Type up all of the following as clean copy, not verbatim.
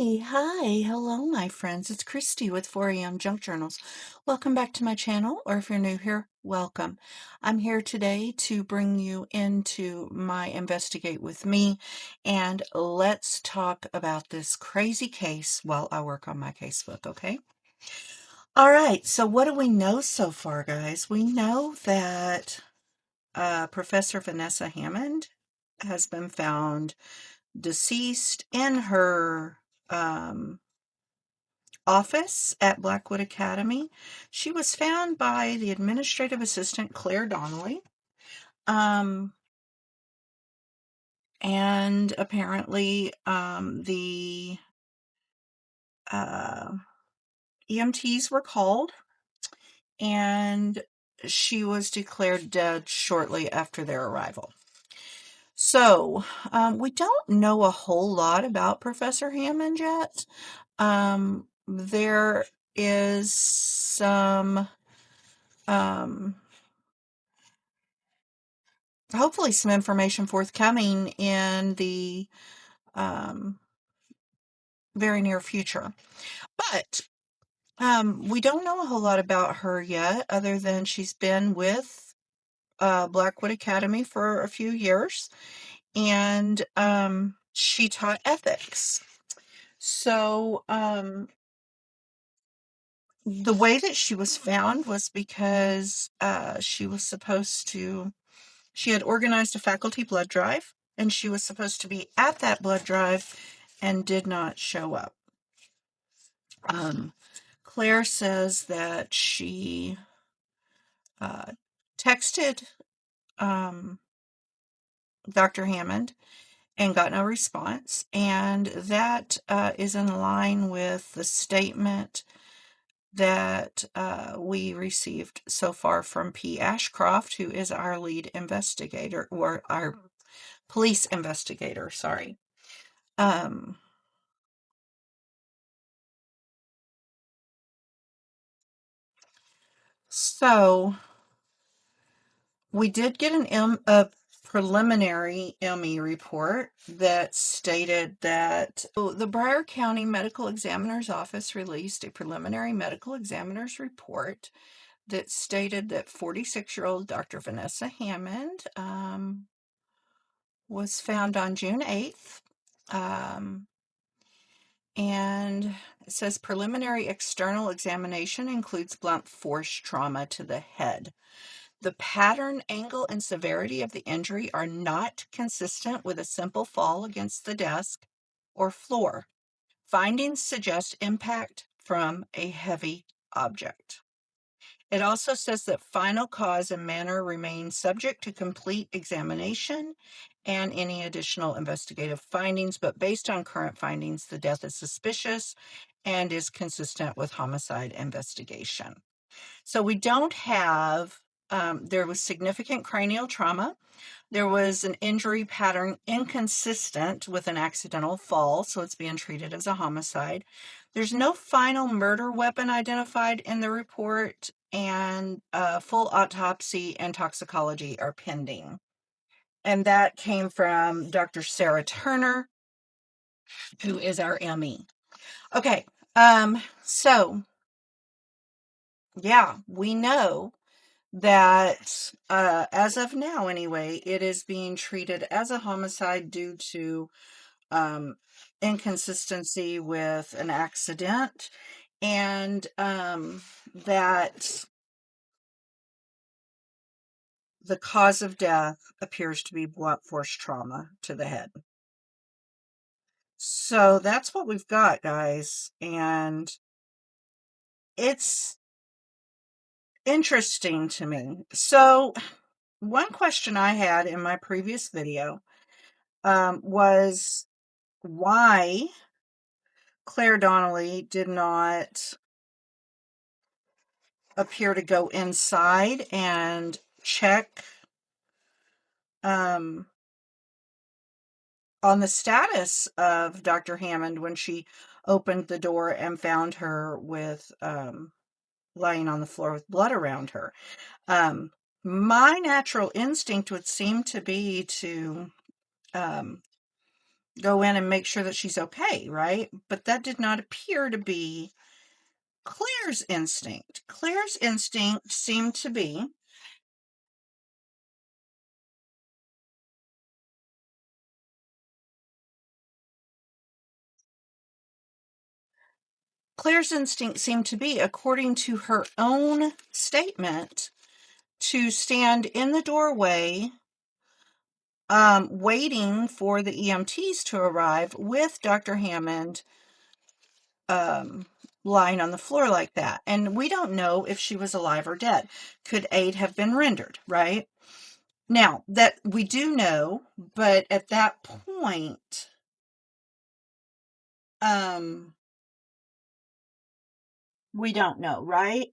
Hi, hello, my friends. It's Christy with 4am Junk Journals. Welcome back to my channel, or if you're new here, welcome. I'm here today to bring you into my Investigate with Me, and let's talk about this crazy case while I work on my casebook, okay? All right, so what do we know so far, guys? We know that Professor Vanessa Hammond has been found deceased in her office at Blackwood Academy. She was found by the administrative assistant, Claire Donnelly. And apparently the EMTs were called, and she was declared dead shortly after their arrival. So we don't know a whole lot about Professor Hammond yet. There is hopefully some information forthcoming in the very near future. But we don't know a whole lot about her yet, other than she's been with Blackwood Academy for a few years, and she taught ethics. So the way that she was found was because she had organized a faculty blood drive, and she was supposed to be at that blood drive and did not show up. Claire says that she texted Dr. Hammond and got no response, and that is in line with the statement that we received so far from P. Ashcroft, who is our lead investigator, or our police investigator, sorry. So we did get a preliminary ME report that stated that the Broward County Medical Examiner's Office released a preliminary medical examiner's report that stated that 46-year-old Dr. Vanessa Hammond was found on June 8th. And it says preliminary external examination includes blunt force trauma to the head. The pattern, angle, and severity of the injury are not consistent with a simple fall against the desk or floor. Findings suggest impact from a heavy object. It also says that final cause and manner remain subject to complete examination and any additional investigative findings, but based on current findings, the death is suspicious and is consistent with homicide investigation. So we don't have, there was significant cranial trauma. There was an injury pattern inconsistent with an accidental fall, so it's being treated as a homicide. There's no final murder weapon identified in the report, and full autopsy and toxicology are pending. And that came from Dr. Sarah Turner, who is our ME. Okay, so yeah, we know that as of now anyway, it is being treated as a homicide due to inconsistency with an accident, and that the cause of death appears to be blunt force trauma to the head. So that's what we've got, guys, and it's interesting to me. So one question I had in my previous video was why Claire Donnelly did not appear to go inside and check on the status of Dr. Hammond when she opened the door and found her with lying on the floor with blood around her. My natural instinct would seem to be to go in and make sure that she's okay, right? But that did not appear to be Claire's instinct. Claire's instinct seemed to be Claire's instinct seemed to be, according to her own statement, to stand in the doorway, waiting for the EMTs to arrive with Dr. Hammond lying on the floor like that. And we don't know if she was alive or dead. Could aid have been rendered, right? Now, that we do know, but at that point, we don't know, right?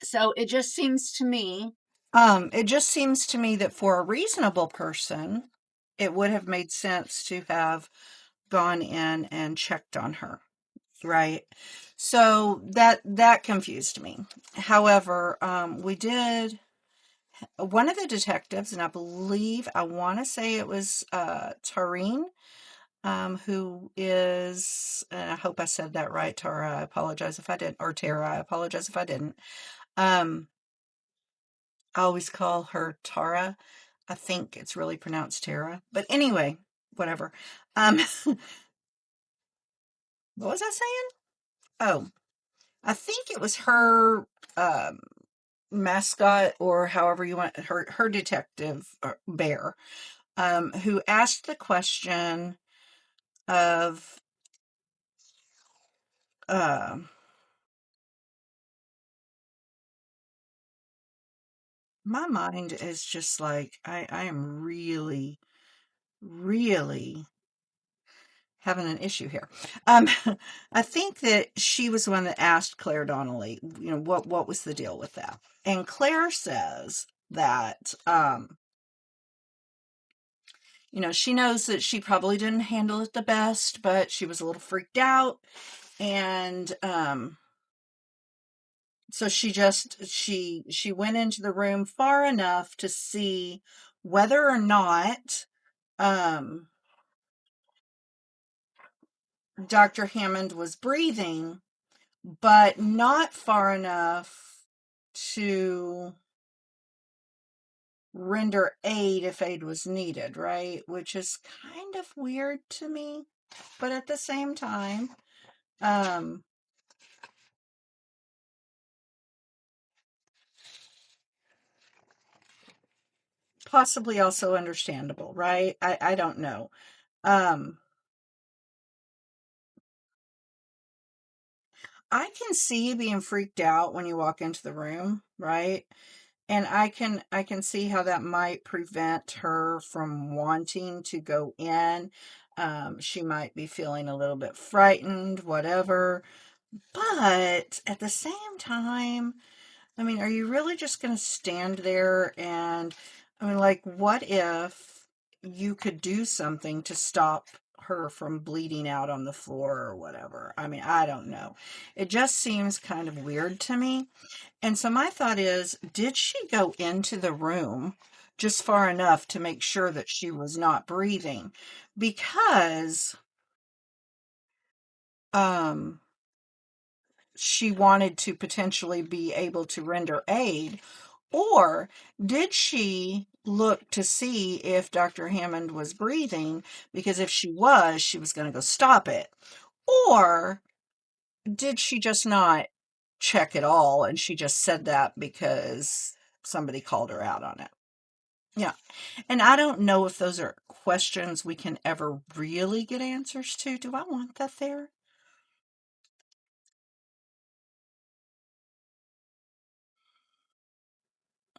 So it just seems to me that for a reasonable person, it would have made sense to have gone in and checked on her, right? So that confused me. However, we did one of the detectives, and I want to say it was Tareen, who is, I hope I said that right, Tara. I apologize if I didn't, or Tara. I apologize if I didn't. I always call her Tara. I think it's really pronounced Tara. But anyway, whatever. What was I saying? Oh, I think it was her um, mascot, or however you want, her detective bear, who asked the question of, uh, my mind is just like, I am really, really having an issue here. Um, I think that she was the one that asked Claire Donnelly, what was the deal with that? And Claire says that, she knows that she probably didn't handle it the best, but she was a little freaked out. And, so she went into the room far enough to see whether or not, um, Dr. Hammond was breathing, but not far enough to render aid if aid was needed, right? Which is kind of weird to me, but at the same time, um, possibly also understandable, right? I don't know. Um, I can see being freaked out when you walk into the room, right? And I can see how that might prevent her from wanting to go in. She might be feeling a little bit frightened, whatever. But at the same time, I mean, are you really just going to stand there and, I mean, like, what if you could do something to stop her from bleeding out on the floor or whatever? I mean, I don't know. It just seems kind of weird to me. And so my thought is, did she go into the room just far enough to make sure that she was not breathing? Because um she wanted to potentially be able to render aid, or did she look to see if Dr. Hammond was breathing? Because if she was going to go stop it. Or did she just not check at all and she just said that because somebody called her out on it? Yeah. And I don't know if those are questions we can ever really get answers to. Do I want that there?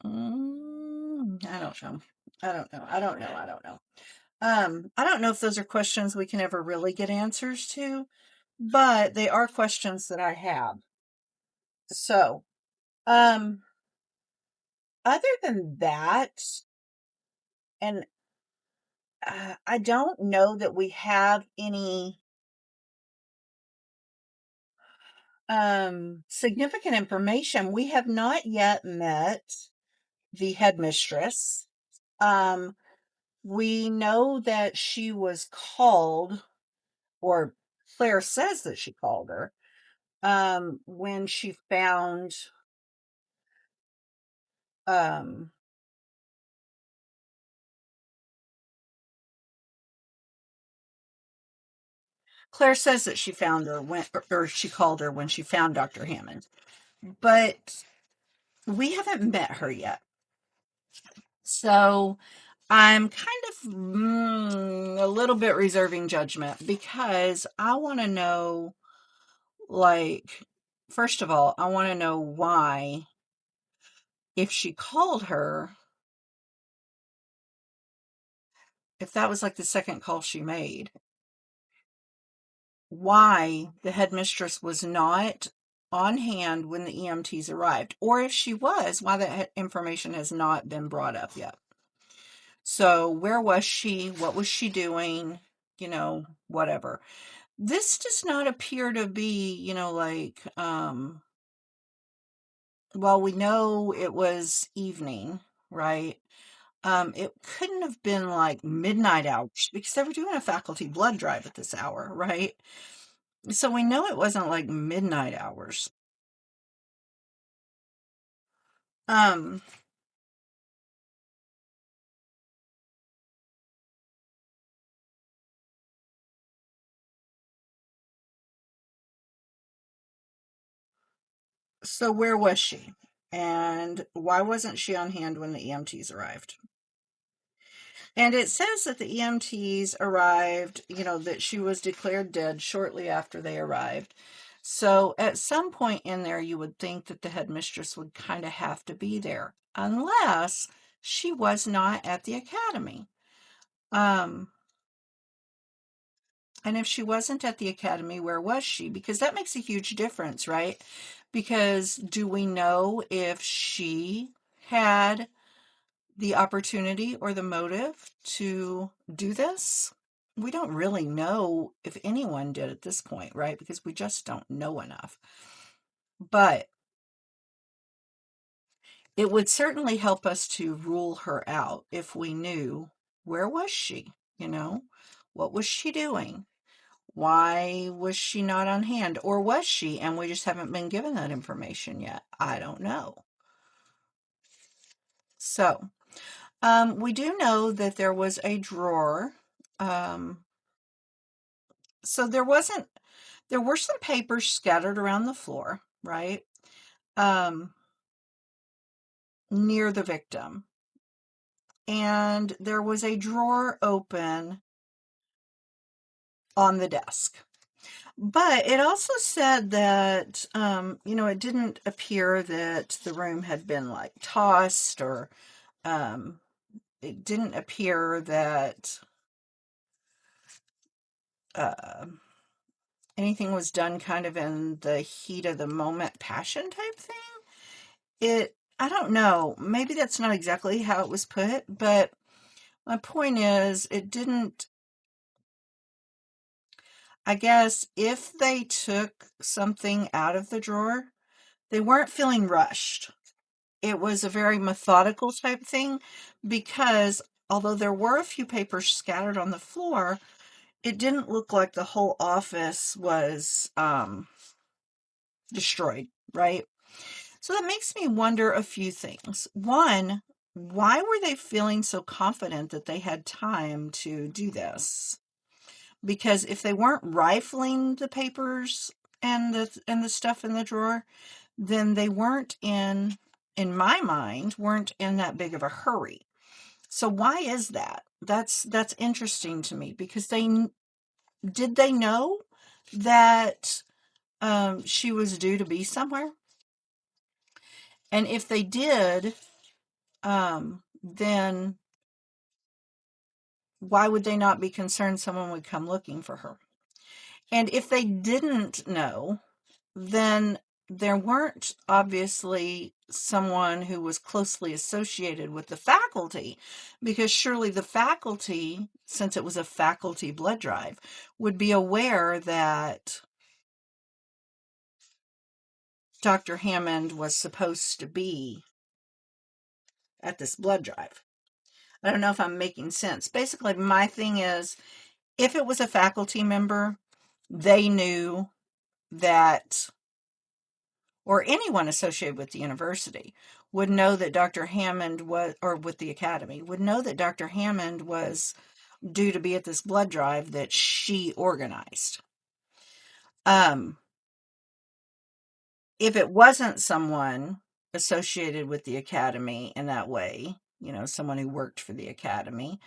I don't know. I don't know. I don't know. I don't know. I don't know if those are questions we can ever really get answers to, but they are questions that I have. So, um, other than that, and I don't know that we have any significant information. We have not yet met the headmistress. Um, We know that she was called, or Claire says that she called her, when she found, um, Claire says that she found her when, or she called her when she found Dr. Hammond, but we haven't met her yet. So I'm kind of a little bit reserving judgment because I want to know, like, first of all, I want to know why, if she called her, if that was like the second call she made, why the headmistress was not on hand when the EMTs arrived, or if she was, why that information has not been brought up yet. So where was she? What was she doing? Whatever. This does not appear to be, like, well, we know it was evening, right? It couldn't have been like midnight hours because they were doing a faculty blood drive at this hour, right? So we know it wasn't like midnight hours. Um, so where was she? And why wasn't she on hand when the EMTs arrived? And it says that the EMTs arrived, that she was declared dead shortly after they arrived. So at some point in there, you would think that the headmistress would kind of have to be there, unless she was not at the academy. Um, and if she wasn't at the academy, where was she? Because that makes a huge difference, right? Because do we know if she had the opportunity or the motive to do this? We don't really know if anyone did at this point, right? Because we just don't know enough. But it would certainly help us to rule her out if we knew, where was she? What was she doing? Why was she not on hand? Or was she, and we just haven't been given that information yet? I don't know. So, we do know that there was a drawer. So there were some papers scattered around the floor, right? Um, Near the victim. And there was a drawer open on the desk. But it also said that, it didn't appear that the room had been like tossed, or it didn't appear that uh, anything was done kind of in the heat of the moment passion type thing. I don't know, maybe that's not exactly how it was put, but my point is, it didn't, I guess, if they took something out of the drawer, they weren't feeling rushed. It was a very methodical type thing, because although there were a few papers scattered on the floor, it didn't look like the whole office was destroyed, right? So that makes me wonder a few things. One, why were they feeling so confident that they had time to do this? Because if they weren't rifling the papers and the stuff in the drawer, then they weren't in my mind, weren't in that big of a hurry. So why is that? That's interesting to me, because did they know that she was due to be somewhere? And if they did, then why would they not be concerned someone would come looking for her? And if they didn't know, then there weren't obviously someone who was closely associated with the faculty, because surely the faculty, since it was a faculty blood drive, would be aware that Dr. Hammond was supposed to be at this blood drive. I don't know if I'm making sense. Basically, my thing is, if it was a faculty member, they knew that, or anyone associated with the university would know that Dr. Hammond was, or with the academy, would know that Dr. Hammond was due to be at this blood drive that she organized. Um, if it wasn't someone associated with the academy in that way, someone who worked for the academy,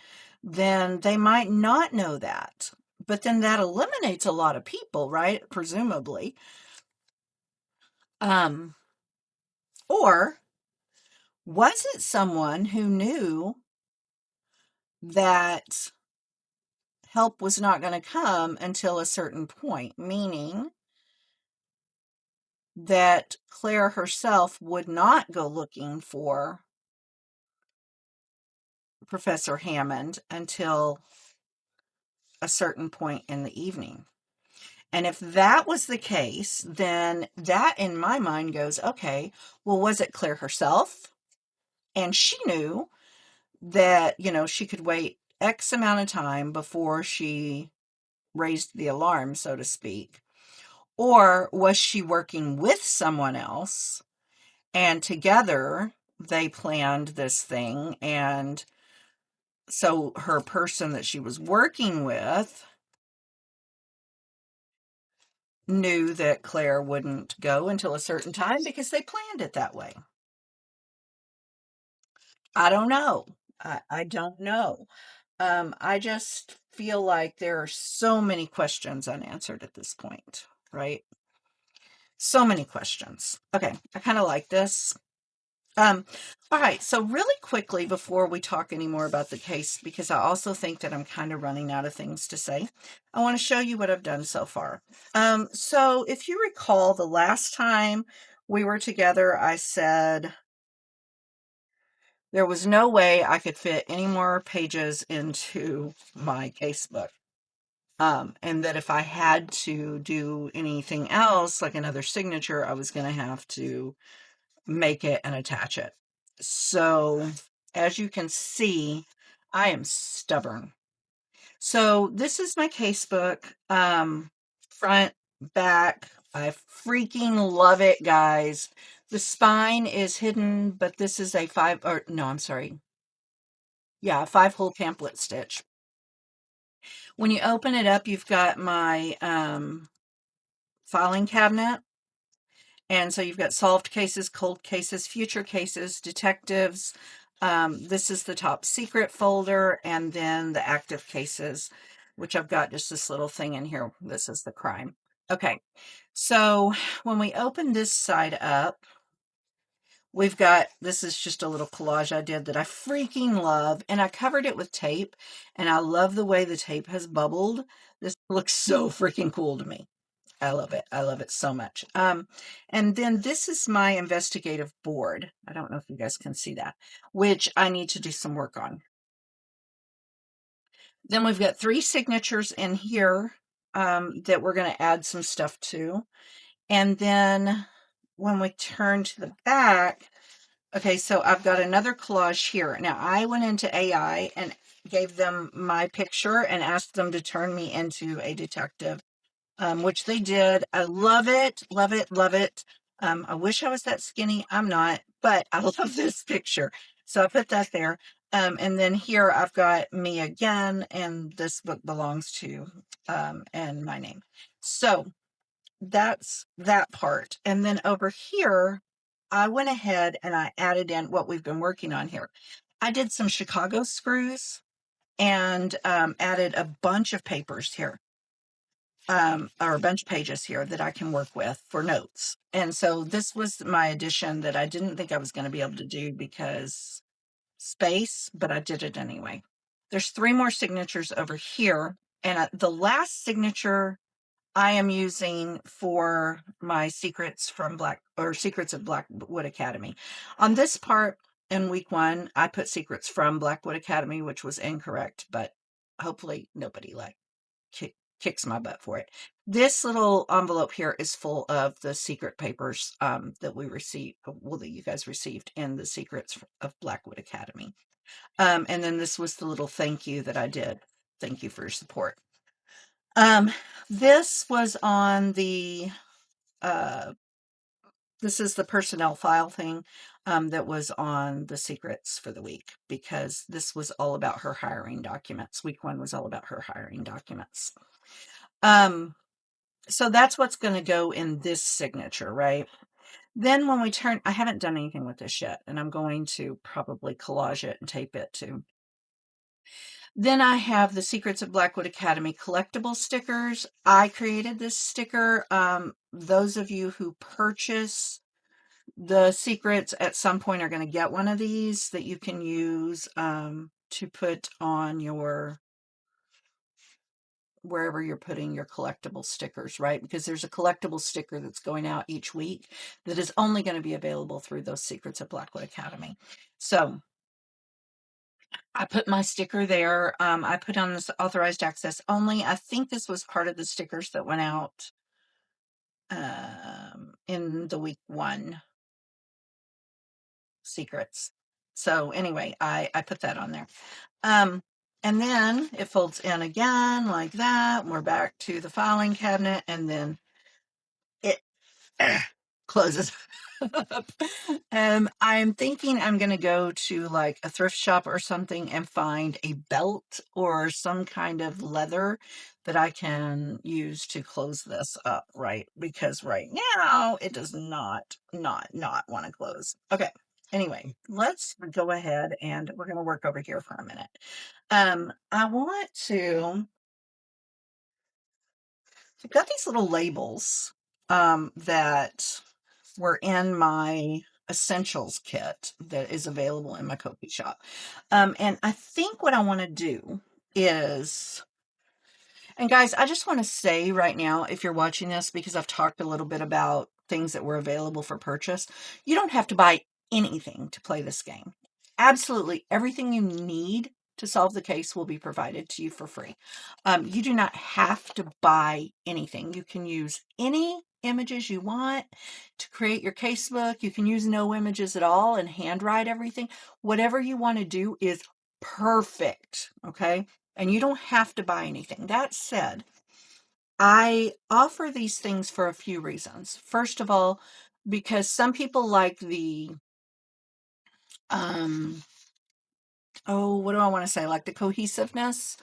then they might not know that. But then that eliminates a lot of people, right? Presumably. Um, or was it someone who knew that help was not going to come until a certain point, meaning that Claire herself would not go looking for Professor Hammond until a certain point in the evening. And if that was the case, then that in my mind goes, okay, well, was it Claire herself? And she knew that, she could wait X amount of time before she raised the alarm, so to speak. Or was she working with someone else and together they planned this thing? And so her person that she was working with knew that Claire wouldn't go until a certain time because they planned it that way. I don't know. I don't know. I just feel like there are so many questions unanswered at this point, right? So many questions. Okay, I kind of like this. All right, so really quickly before we talk any more about the case, because I also think that I'm kind of running out of things to say, I want to show you what I've done so far. So if you recall, the last time we were together, I said there was no way I could fit any more pages into my casebook. And that if I had to do anything else, like another signature, I was going to have to make it and attach it. So as you can see, I am stubborn. So this is my casebook, front, back. I freaking love it, guys. The spine is hidden, but this is a a 5-hole pamphlet stitch. When you open it up, you've got my filing cabinet. And so you've got solved cases, cold cases, future cases, detectives. This is the top secret folder, and then the active cases, which I've got just this little thing in here. This is the crime. Okay, so when we open this side up, we've got, this is just a little collage I did that I freaking love, and I covered it with tape, and I love the way the tape has bubbled. This looks so freaking cool to me. I love it. I love it so much. And then this is my investigative board. I don't know if you guys can see that, which I need to do some work on. Then we've got 3 signatures in here that we're going to add some stuff to. And then when we turn to the back, okay, so I've got another collage here. Now I went into AI and gave them my picture and asked them to turn me into a detective. Which they did. I love it, love it, love it. I wish I was that skinny. I'm not, but I love this picture. So I put that there. And then here I've got me again, and this book belongs to, and my name. So that's that part. And then over here, I went ahead and I added in what we've been working on here. I did some Chicago screws and added a bunch of papers here. Or a bunch of pages here that I can work with for notes. And so this was my addition that I didn't think I was going to be able to do because space, but I did it anyway. There's 3 more signatures over here. And the last signature I am using for my Secrets of Blackwood Academy. On this part in week 1, I put Secrets from Blackwood Academy, which was incorrect, but hopefully nobody kicks my butt for it. This little envelope here is full of the secret papers that we received, well, that you guys received in the Secrets of Blackwood Academy. And then this was the little thank you that I did. Thank you for your support. This was on the, this is the personnel file thing that was on the secrets for the week, because this was all about her hiring documents. Week 1 was all about her hiring documents. So that's what's going to go in this signature, right? Then when we turn, I haven't done anything with this yet, and I'm going to probably collage it and tape it too. Then I have the Secrets of Blackwood Academy collectible stickers. I created this sticker. Those of you who purchase the secrets at some point are going to get one of these that you can use to put on your, wherever you're putting your collectible stickers, right? Because there's a collectible sticker that's going out each week that is only going to be available through those Secrets of Blackwood Academy. So I put my sticker there. I put on this authorized access only. I think this was part of the stickers that went out in the week 1 secrets. So anyway, I put that on there. And then it folds in again like that. We're back to the filing cabinet, and then it closes up. I'm thinking I'm going to go to like a thrift shop or something and find a belt or some kind of leather that I can use to close this up, right? Because right now it does not want to close. Okay. Anyway, let's go ahead and we're going to work over here for a minute. I want to, I've got these little labels that were in my essentials kit that is available in my Ko-fi shop. And I think what I want to do is, and guys, I just want to say right now, if you're watching this, because I've talked a little bit about things that were available for purchase, you don't have to buy anything to play this game. Absolutely everything you need to solve the case will be provided to you for free. You do not have to buy anything. You can use any images you want to create your casebook. You can use no images at all and handwrite everything. Whatever you want to do is perfect, okay? And you don't have to buy anything. That said, I offer these things for a few reasons. First of all, because some people like the, what do I want to say? Like the cohesiveness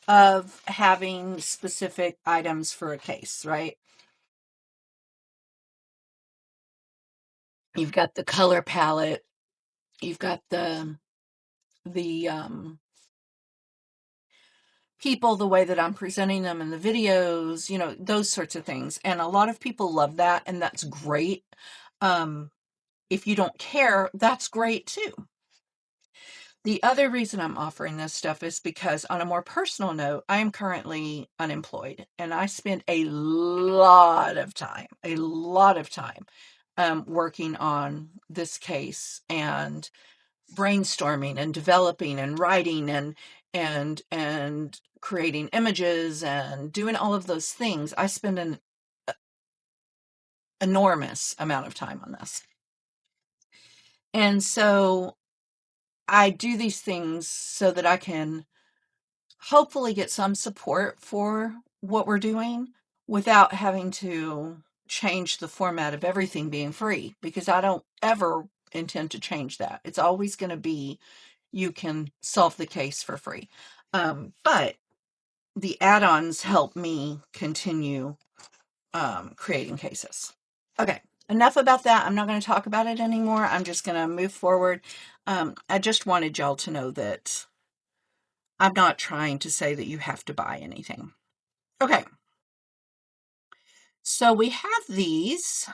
of having specific items for a case, right? You've got the color palette, you've got the people, the way that I'm presenting them in the videos, those sorts of things. And a lot of people love that, and that's great. If you don't care, that's great too. The other reason I'm offering this stuff is because, on a more personal note, I am currently unemployed, and I spend a lot of time working on this case and brainstorming and developing and writing and creating images and doing all of those things. I spend an enormous amount of time on this. And so I do these things so that I can hopefully get some support for what we're doing without having to change the format of everything being free, because I don't ever intend to change that. It's always going to be, you can solve the case for free. But the add-ons help me continue creating cases. Okay, enough about that. I'm not going to talk about it anymore. I'm just going to move forward. I just wanted y'all to know that I'm not trying to say that you have to buy anything. Okay, so we have these,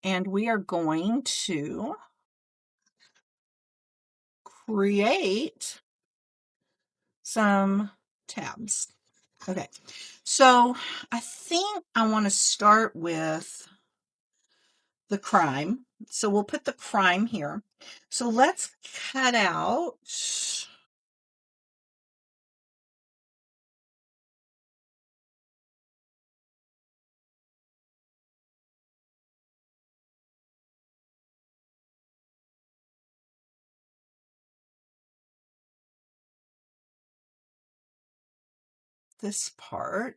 and we are going to create some tabs. Okay, so I think I want to start with the crime. So we'll put the crime here. So let's cut out this part.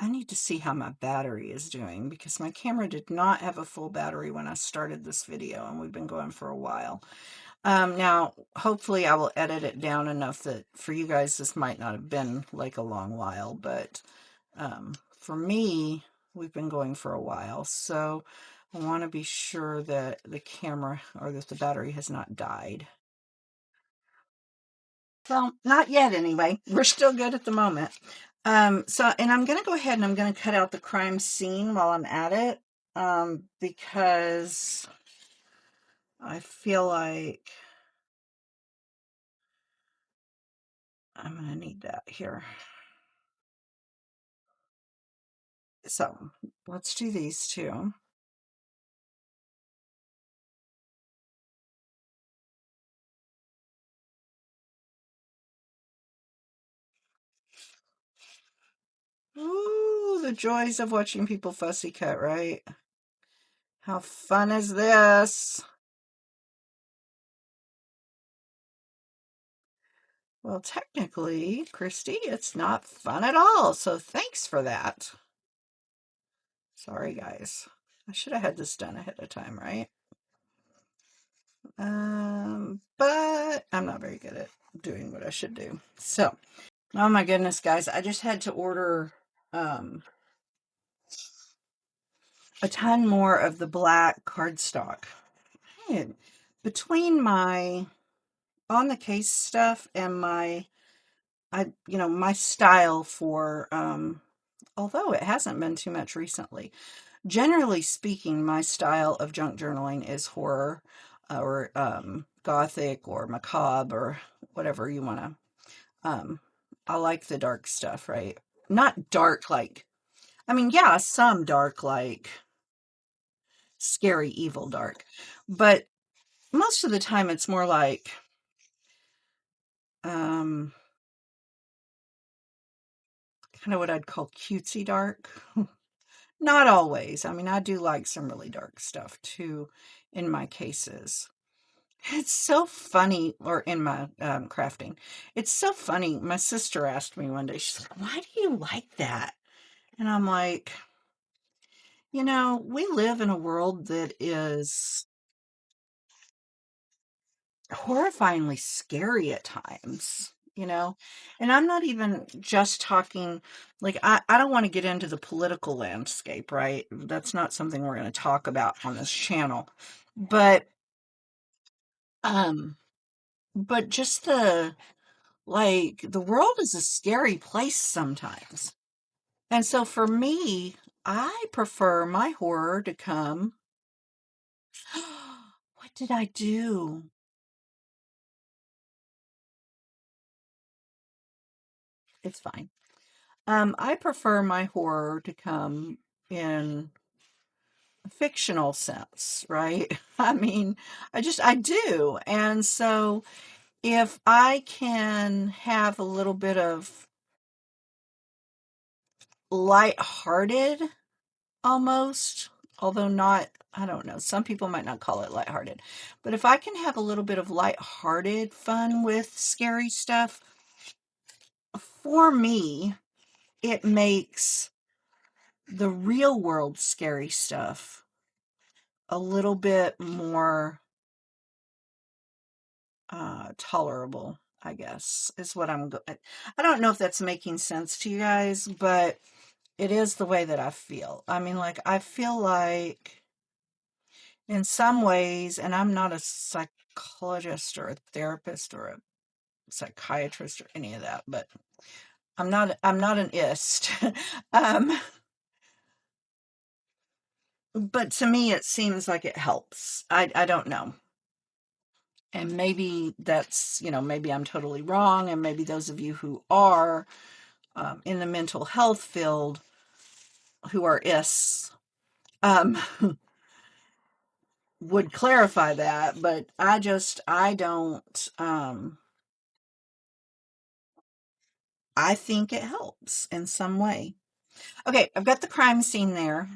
I need to see how my battery is doing because my camera did not have a full battery when I started this video, and we've been going for a while. Now, hopefully I will edit it down enough that for you guys, this might not have been like a long while, but for me, we've been going for a while. So I want to be sure that the camera or that the battery has not died. Well, not yet anyway. We're still good at the moment. And I'm going to go ahead and I'm going to cut out the crime scene while I'm at it, because I feel like I'm going to need that here. So let's do these two. Ooh, the joys of watching people fussy cut, right? How fun is this? Well, technically, Christy, it's not fun at all. So thanks for that. Sorry, guys. I should have had this done ahead of time, right? But I'm not very good at doing what I should do. So, oh my goodness, guys, I just had to order a ton more of the black cardstock. And between my on the case stuff and my my style for although it hasn't been too much recently. Generally speaking, my style of junk journaling is horror or gothic or macabre or whatever you want to. I like the dark stuff, right? Not dark like, I mean, yeah, some dark like scary, evil dark, but most of the time it's more like kind of what I'd call cutesy dark. Not always. I mean, I do like some really dark stuff too in my cases. It's so funny, or in my crafting. It's so funny. My sister asked me one day, she's like, why do you like that? And I'm like, we live in a world that is horrifyingly scary at times, and I'm not even just talking like I don't want to get into the political landscape, right? That's not something we're going to talk about on this channel. But um but just the world is a scary place sometimes. And so for me, I prefer my horror to come. What did I do? It's fine. I prefer my horror to come in a fictional sense, right? I mean, I do. And so if I can have a little bit of lighthearted almost, although not, I don't know, some people might not call it lighthearted, but if I can have a little bit of lighthearted fun with scary stuff, for me, it makes the real world scary stuff a little bit more tolerable, I guess, is what I don't know if that's making sense to you guys, but it is the way that I feel. I mean, like, I feel like in some ways, and I'm not a psychologist or a therapist or a psychiatrist or any of that, but I'm not an ist. um, but to me it seems like it helps. I don't know. And maybe that's, maybe I'm totally wrong, and maybe those of you who are in the mental health field who are ists um, would clarify that, but I don't, I think it helps in some way. Okay, I've got the crime scene there.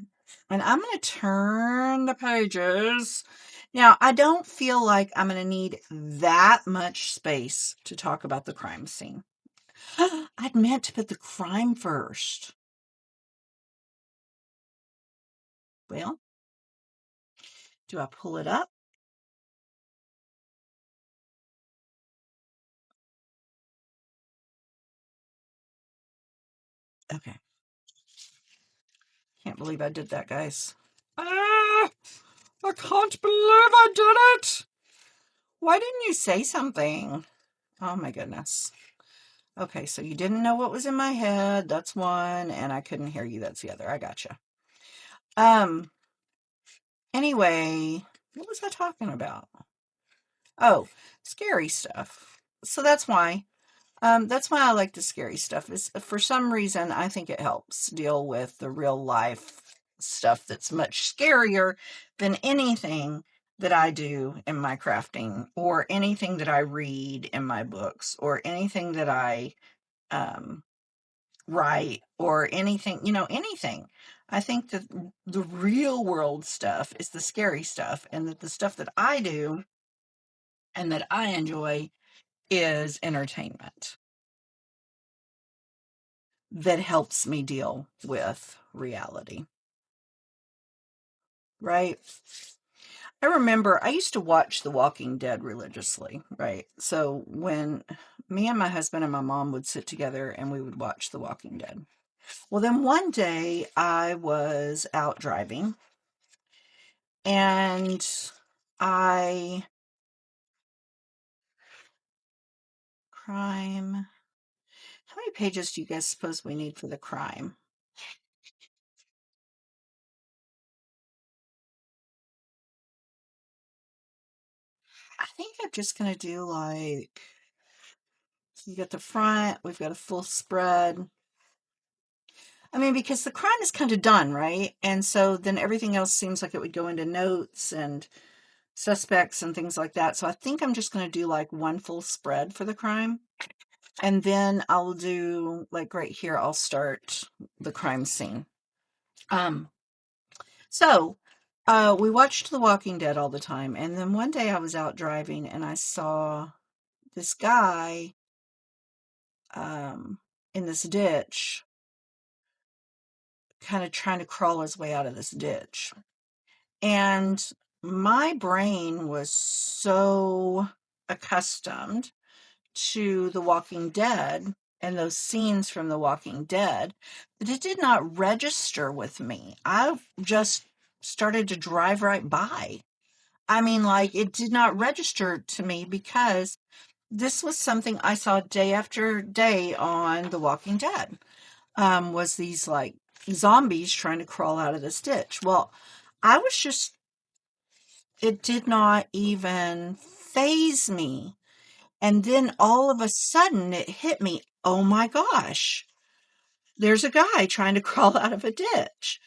And I'm going to turn the pages. Now, I don't feel like I'm going to need that much space to talk about the crime scene. I'd meant to put the crime first. Well, do I pull it up? Okay. Can't believe I did that, guys. Ah, I can't believe I did it. Why didn't you say something? Oh my goodness. Okay, so you didn't know what was in my head. That's one, and I couldn't hear you. That's the other. I gotcha. Anyway, what was I talking about? Oh, scary stuff. So that's why. That's why I like the scary stuff. Is for some reason I think it helps deal with the real life stuff that's much scarier than anything that I do in my crafting or anything that I read in my books or anything that I write or anything, anything. I think that the real world stuff is the scary stuff, and that the stuff that I do and that I enjoy is entertainment that helps me deal with reality. Right? I remember I used to watch The Walking Dead religiously, right? So when me and my husband and my mom would sit together and we would watch The Walking Dead. Well, then one day I was out driving and I crime. How many pages do you guys suppose we need for the crime? I think I'm just going to do like, you got the front, we've got a full spread. I mean, because the crime is kind of done, right? And so then everything else seems like it would go into notes and suspects and things like that. So I think I'm just going to do like one full spread for the crime. And then I'll do like right here, I'll start the crime scene. Um, so we watched The Walking Dead all the time. And then one day I was out driving and I saw this guy in this ditch, kind of trying to crawl his way out of this ditch. And my brain was so accustomed to The Walking Dead and those scenes from The Walking Dead that it did not register with me. I just started to drive right by. I mean, like, it did not register to me because this was something I saw day after day on The Walking Dead. Was these like zombies trying to crawl out of this ditch. Well, I was just, it did not even faze me. And then all of a sudden it hit me, oh my gosh, there's a guy trying to crawl out of a ditch.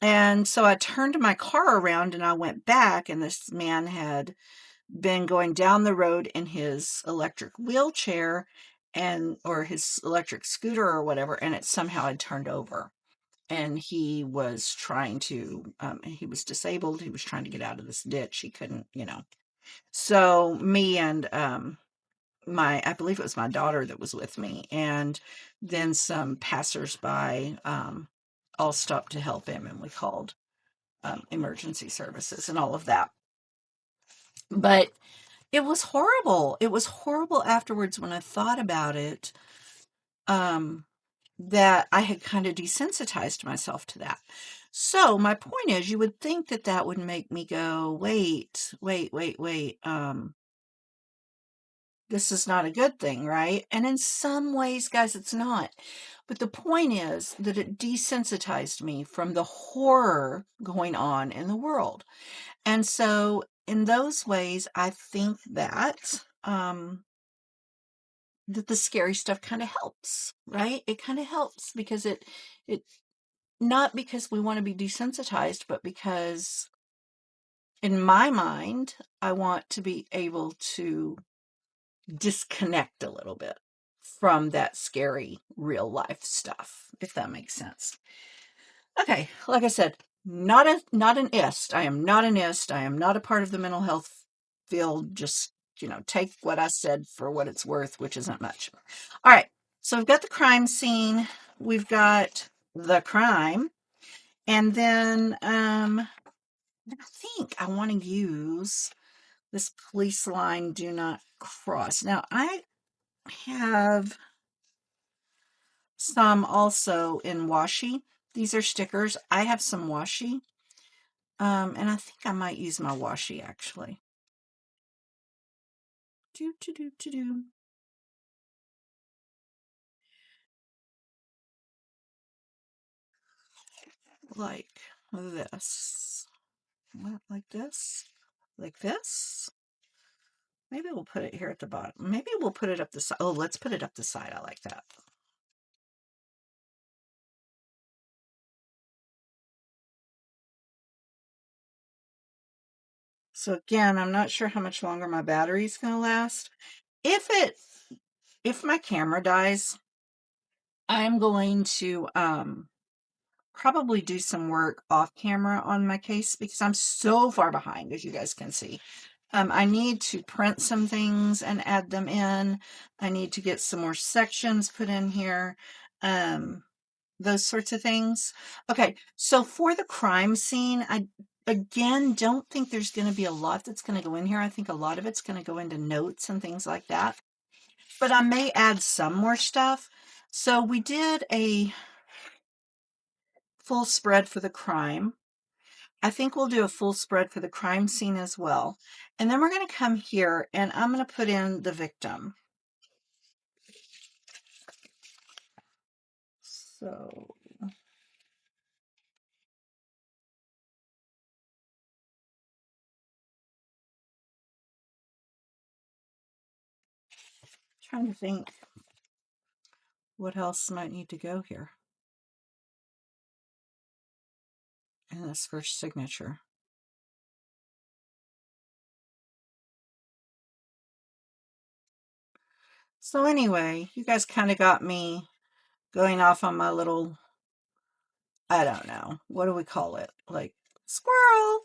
And so I turned my car around and I went back, and this man had been going down the road in his electric wheelchair or his electric scooter or whatever, and it somehow had turned over. And he was trying to, he was disabled. He was trying to get out of this ditch. He couldn't. So me and I believe it was my daughter that was with me, and then some passersby all stopped to help him, and we called emergency services and all of that. But it was horrible. It was horrible afterwards when I thought about it, that I had kind of desensitized myself to that. So my point is, you would think that that would make me go, wait, wait, wait, wait. This is not a good thing, right? And in some ways, guys, it's not. But the point is that it desensitized me from the horror going on in the world. And so in those ways, I think that the scary stuff kind of helps, right? It kind of helps because it not because we want to be desensitized, but because in my mind, I want to be able to disconnect a little bit from that scary real life stuff, if that makes sense. Okay, like I said, not an ist. I am not an ist. I am not a part of the mental health field. Just, take what I said for what it's worth, which isn't much. All right. So we've got the crime scene. We've got the crime. And then I think I want to use this police line, do not cross. Now I have some also in washi. These are stickers. I have some washi. And I think I might use my washi actually. Do. Like this. Like this? Like this? Maybe we'll put it here at the bottom. Maybe we'll put it up the side. Oh, let's put it up the side. I like that. So again, I'm not sure how much longer my battery's going to last. If my camera dies, I'm going to probably do some work off camera on my case because I'm so far behind, as you guys can see. I need to print some things and add them in. I need to get some more sections put in here. Those sorts of things. Okay, so for the crime scene, I again don't think there's going to be a lot that's going to go in here. I think a lot of it's going to go into notes and things like that. But I may add some more stuff. So we did a full spread for the crime. I think we'll do a full spread for the crime scene as well. And then we're going to come here and I'm going to put in the victim. So trying to think what else might need to go here in this first signature. So anyway, you guys kind of got me going off on my little, I don't know, what do we call it? Like squirrel.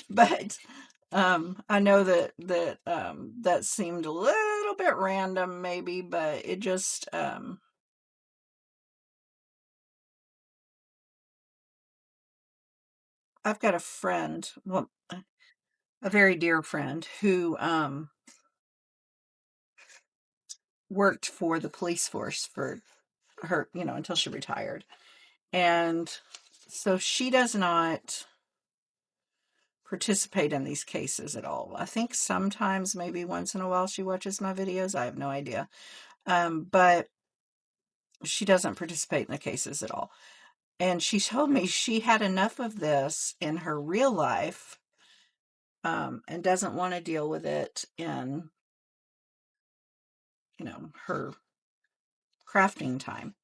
But I know that seemed a little bit random maybe, but it just I've got a friend, well, a very dear friend who worked for the police force for her, until she retired. And so she does not participate in these cases at all. I think sometimes, maybe once in a while, she watches my videos. I have no idea. But she doesn't participate in the cases at all. And she told me she had enough of this in her real life and doesn't want to deal with it in, her crafting time.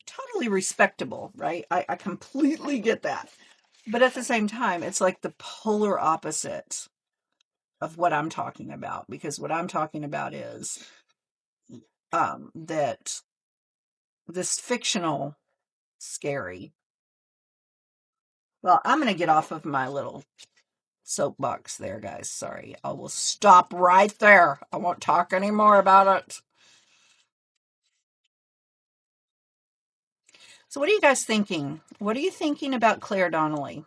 Totally respectable, right? I completely get that. But at the same time, it's like the polar opposite of what I'm talking about, because what I'm talking about is that this fictional scary. Well, I'm going to get off of my little soapbox there, guys. Sorry. I will stop right there. I won't talk anymore about it. So what are you guys thinking? What are you thinking about Claire Donnelly?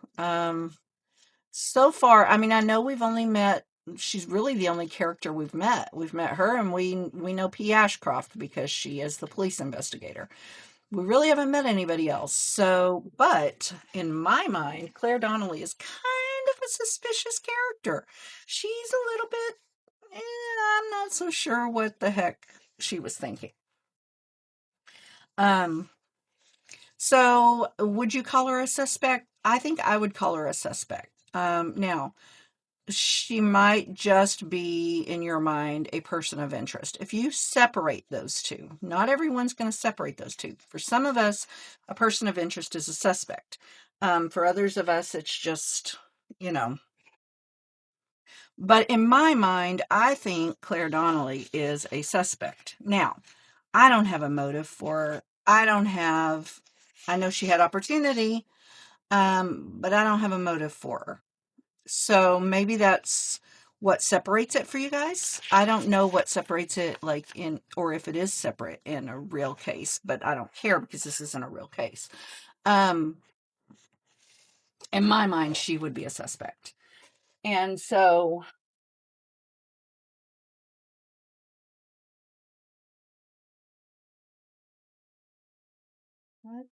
So far, I mean, I know we've only met, she's really the only character we've met. We've met her and we know P. Ashcroft because she is the police investigator. We really haven't met anybody else. So, but in my mind, Claire Donnelly is kind of a suspicious character. She's a little bit, I'm not so sure what the heck she was thinking. Um, so would you call her a suspect? I think I would call her a suspect. Now, she might just be, in your mind, a person of interest. If you separate those two, not everyone's going to separate those two. For some of us, a person of interest is a suspect. For others of us, it's just, you know. But in my mind, I think Claire Donnelly is a suspect. Now, I don't have a motive for her. I know she had opportunity. but I don't have a motive for her. So maybe that's what separates it for you guys. I don't know what separates it, like in, or if it is separate in a real case, but I don't care because this isn't a real case. In my mind, she would be a suspect. And so, let's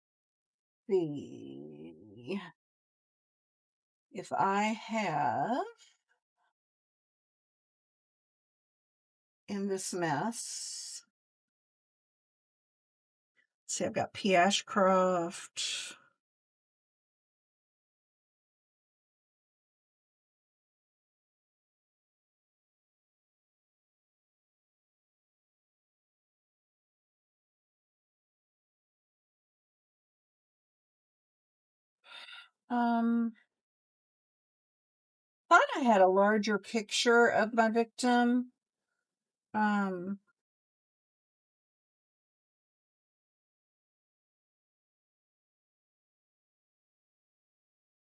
see if I have in this mess. Let's see, I've got P. Ashcroft. Thought I had a larger picture of my victim. Um,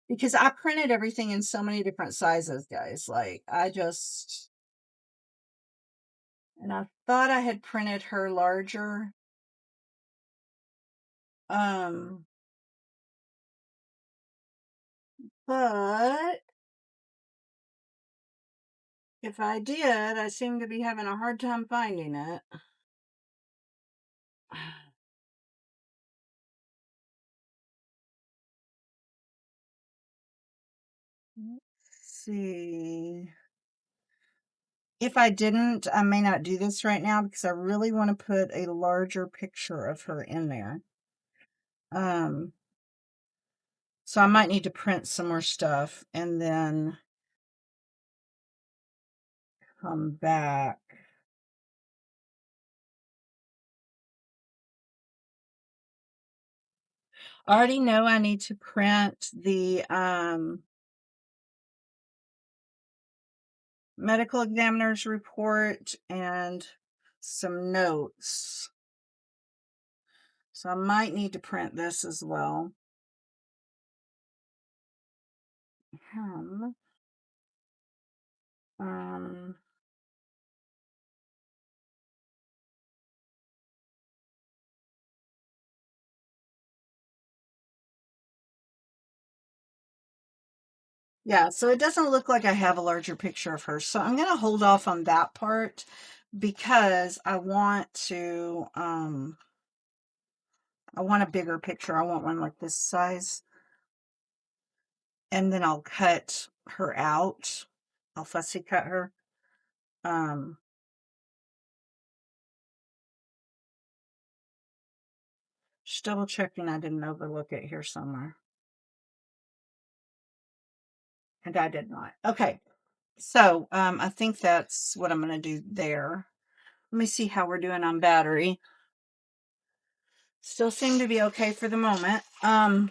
because I printed everything in so many different sizes, guys. Like, and I thought I had printed her larger. Um, but if I did, I seem to be having a hard time finding it. Let's see. If I didn't, I may not do this right now because I really want to put a larger picture of her in there. So I might need to print some more stuff and then come back. I already know I need to print the medical examiner's report and some notes. So I might need to print this as well. Um, yeah, so it doesn't look like I have a larger picture of her. So I'm going to hold off on that part because I want a bigger picture. I want one like this size. And then I'll cut her out. I'll fussy cut her. Just double checking I didn't overlook it here somewhere. And I did not. Okay. So I think that's what I'm going to do there. Let me see how we're doing on battery. Still seem to be okay for the moment. All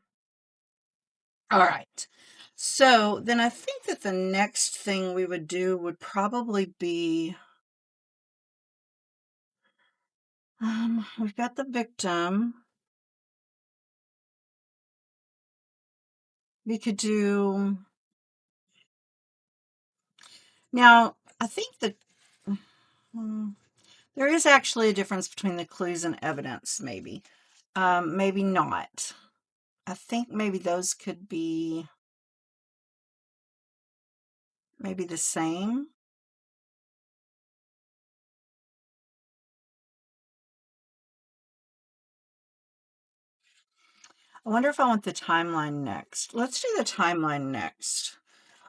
right. So then I think that the next thing we would do would probably be, we've got the victim. We could do, now I think that there is actually a difference between the clues and evidence, maybe. Maybe not. I think maybe those could be maybe the same. I wonder if I want the timeline next. Let's do the timeline next.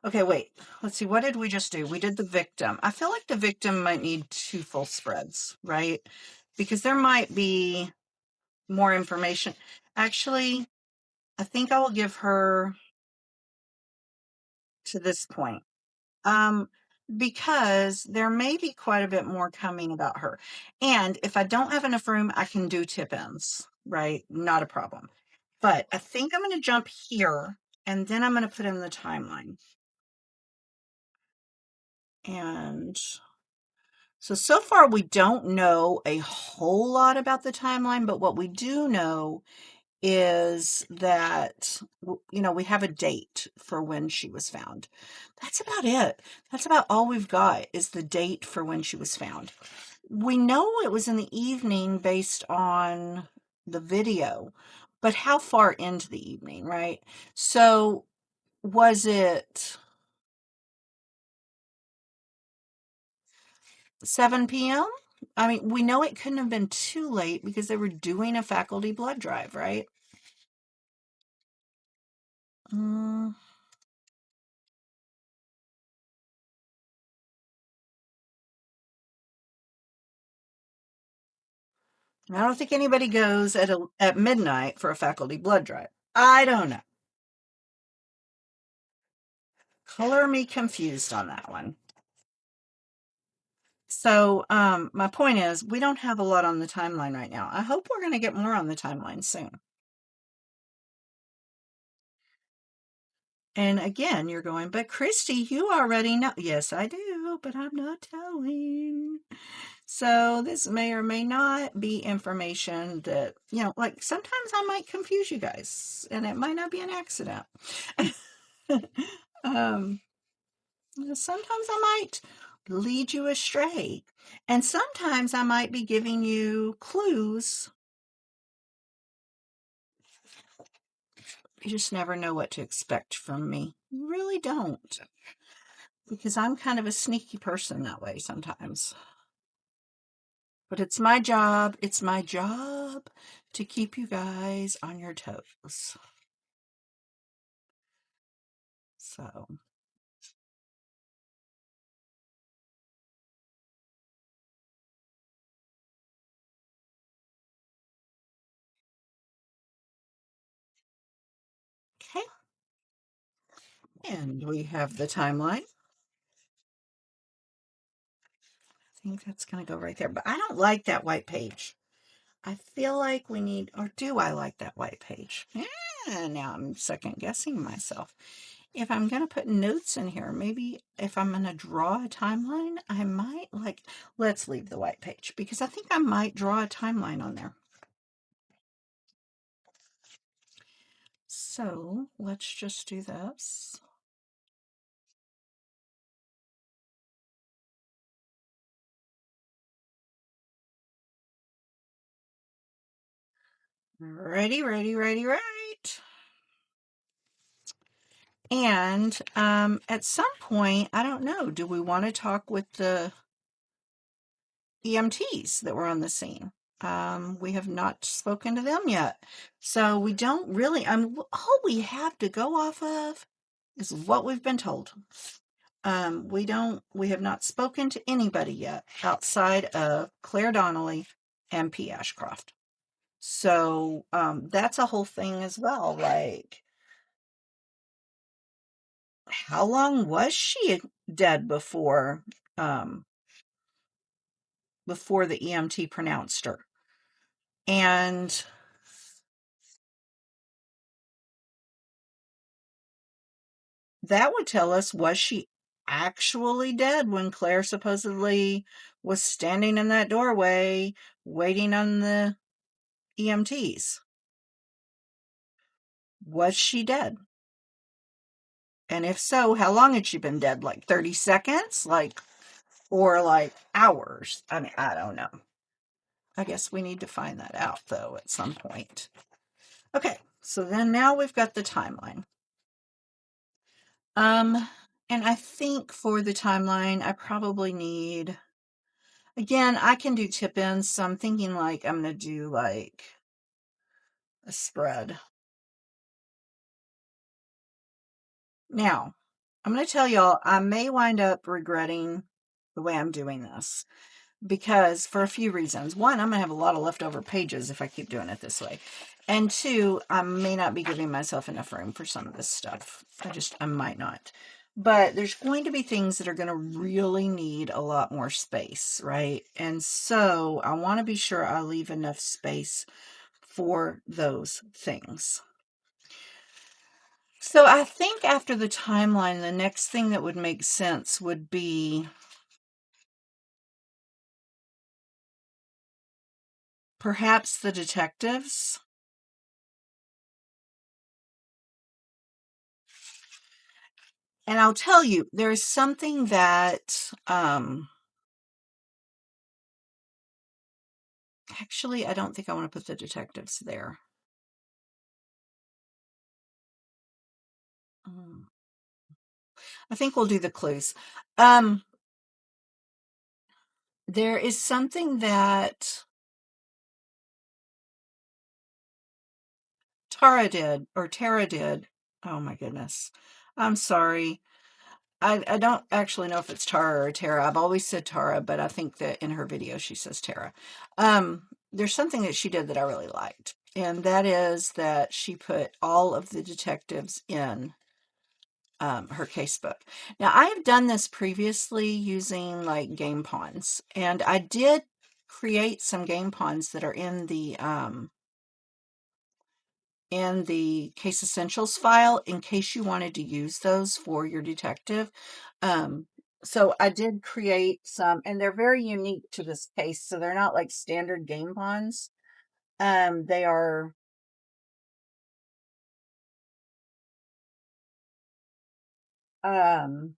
Okay, wait. Let's see. What did we just do? We did the victim. I feel like the victim might need 2 full spreads, right? Because there might be more information. Actually, I think I will give her to this point. Because there may be quite a bit more coming about her. And if I don't have enough room, I can do tip-ins, right? Not a problem. But I think I'm going to jump here, and then I'm going to put in the timeline. And so far we don't know a whole lot about the timeline, but what we do know is that, we have a date for when she was found. That's about it. That's about all we've got is the date for when she was found. We know it was in the evening based on the video, but how far into the evening, right? So was it 7 p.m.? I mean, we know it couldn't have been too late because they were doing a faculty blood drive, right? Mm, I don't think anybody goes at midnight for a faculty blood drive. I don't know. Color me confused on that one. So, my point is, we don't have a lot on the timeline right now. I hope we're going to get more on the timeline soon. And again, you're going, but Christy, you already know. Yes, I do, but I'm not telling. So this may or may not be information that, like sometimes I might confuse you guys and it might not be an accident. um, Sometimes I might lead you astray. And sometimes I might be giving you clues. You just never know what to expect from me. You really don't. Because I'm kind of a sneaky person that way sometimes. But it's my job. It's my job to keep you guys on your toes. So, okay. And we have the timeline. I think that's going to go right there. But I don't like that white page. I feel like we need, or do I like that white page? Yeah, now I'm second guessing myself. If I'm going to put notes in here, maybe if I'm going to draw a timeline, I might let's leave the white page because I think I might draw a timeline on there. So let's just do this. Ready, ready, ready, right. And at some point, I don't know, do we want to talk with the EMTs that were on the scene? We have not spoken to them yet. So we don't really, all we have to go off of is what we've been told. We have not spoken to anybody yet outside of Claire Donnelly and P. Ashcroft. So that's a whole thing as well. Like, how long was she dead um, before the EMT pronounced her? And that would tell us, was she actually dead when Claire supposedly was standing in that doorway waiting on the EMTs? Was she dead? And if so, how long had she been dead? Like 30 seconds? Or like hours? I mean, I don't know. I guess we need to find that out though at some point. Okay, so then now we've got the timeline. Um, and I think for the timeline, I probably need, again, I can do tip-ins, so I'm thinking like I'm going to do like a spread. Now, I'm going to tell y'all, I may wind up regretting the way I'm doing this because for a few reasons. One, I'm going to have a lot of leftover pages if I keep doing it this way. And two, I may not be giving myself enough room for some of this stuff. I might not. But there's going to be things that are going to really need a lot more space, right? And so I want to be sure I leave enough space for those things. So I think after the timeline, the next thing that would make sense would be perhaps the detectives. And I'll tell you, there's something that, actually, I don't think I want to put the detectives there. I think we'll do the clues. There is something that Tara did. Oh my goodness. I'm sorry. I don't actually know if it's Tara or Tara. I've always said Tara, but I think that in her video she says Tara. There's something that she did that I really liked, and that is that she put all of the detectives in her casebook. Now, I have done this previously using like game pawns, and I did create some game pawns that are in the case essentials file in case you wanted to use those for your detective. Um, so I did create some, and they're very unique to this case. So they're not like standard game pawns. They are, um,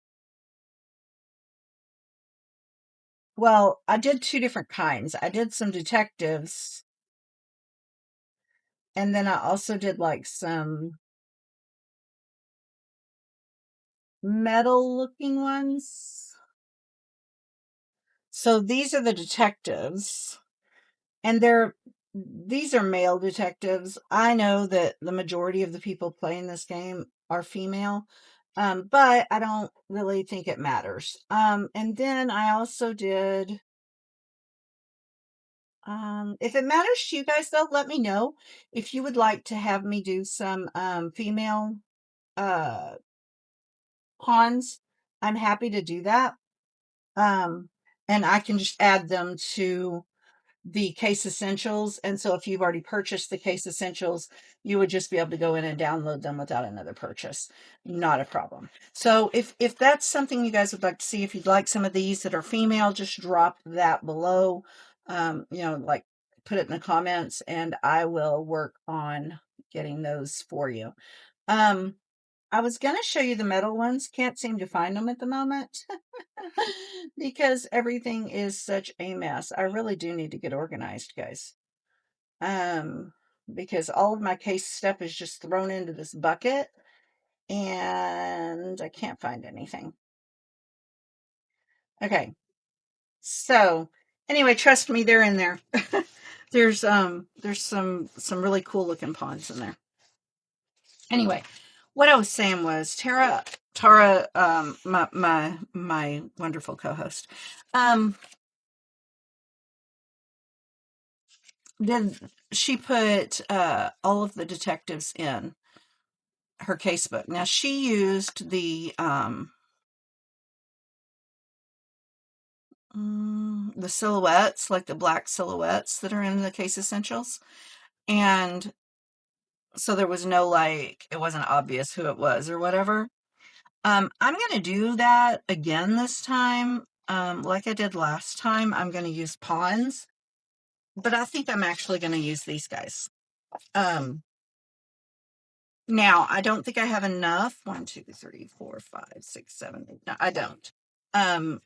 well, I did two different kinds. I did some detectives, and then I also did like some metal looking ones. So these are the detectives. And these are male detectives. I know that the majority of the people playing this game are female, but I don't really think it matters. And then I also did, if it matters to you guys, though, let me know if you would like to have me do some female uh, pawns. I'm happy to do that. Um, and I can just add them to the case essentials. And so if you've already purchased the case essentials, you would just be able to go in and download them without another purchase. Not a problem. So if that's something you guys would like to see, if you'd like some of these that are female, just drop that below. Like put it in the comments and I will work on getting those for you. Um, I was going to show you the metal ones. Can't seem to find them at the moment because everything is such a mess. I really do need to get organized, guys. Um, because all of my case stuff is just thrown into this bucket and I can't find anything. Okay. So, anyway, trust me, they're in there. There's some really cool looking ponds in there. Anyway, what I was saying was Tara, my wonderful co-host, um, then she put all of the detectives in her casebook. Now she used the silhouettes, like the black silhouettes that are in the case essentials, and so there was no like it wasn't obvious who it was or whatever. I'm gonna do that again this time. Like I did last time, I'm gonna use pawns, but I think I'm actually gonna use these guys. Um, Now I don't think I have enough. 1, 2, 3, 4, 5, 6, 7, 8. No, I don't. Um,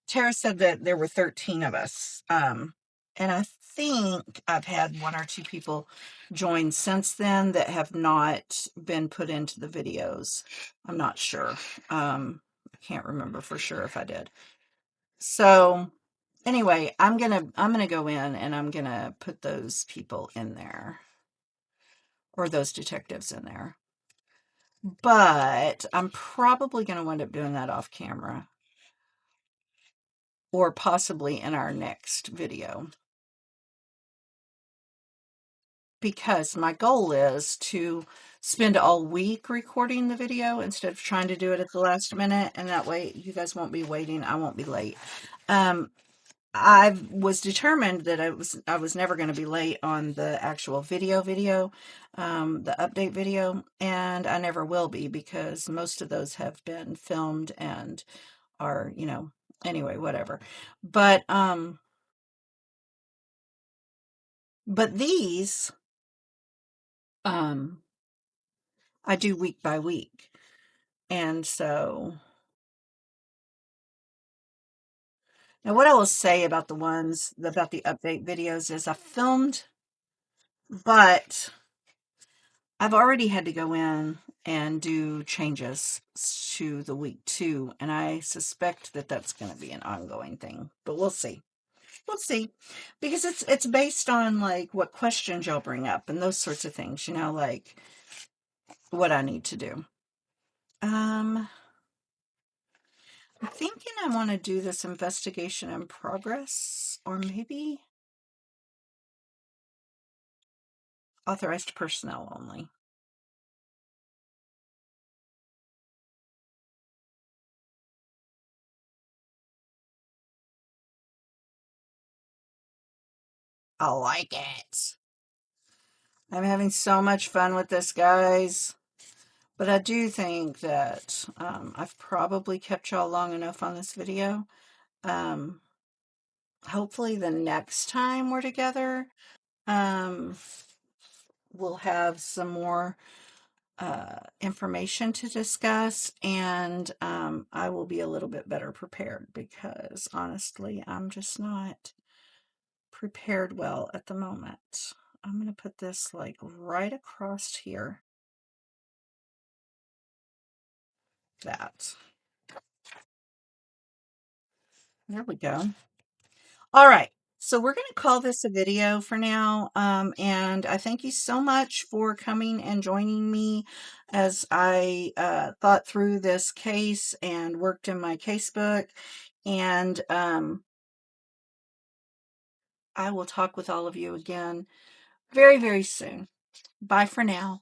Tara said that there were 13 of us. And I think I've had one or two people join since then that have not been put into the videos. I'm not sure. I can't remember for sure if I did. So anyway, I'm gonna go in and I'm gonna put those people in there or those detectives in there. But I'm probably gonna wind up doing that off camera or possibly in our next video. Because my goal is to spend all week recording the video instead of trying to do it at the last minute, and that way you guys won't be waiting. I won't be late. I was determined that I was never going to be late on the actual video, the update video, and I never will be because most of those have been filmed and are, anyway, whatever. But these um I do week by week. And so, now what I will say about the update videos is I filmed, but I've already had to go in and do changes to the week 2, and I suspect that that's going to be an ongoing thing, but we'll see. We'll see, because it's based on like what questions y'all bring up and those sorts of things, like what I need to do. I'm thinking I want to do this investigation in progress, or maybe authorized personnel only. I like it. I'm having so much fun with this, guys. But I do think that I've probably kept y'all long enough on this video. Hopefully the next time we're together, we'll have some more information to discuss, and I will be a little bit better prepared, because honestly, I'm just not prepared well at the moment. I'm going to put this like right across here. That. There we go. All right. So we're going to call this a video for now. And I thank you so much for coming and joining me as I thought through this case and worked in my casebook. And I will talk with all of you again very, very soon. Bye for now.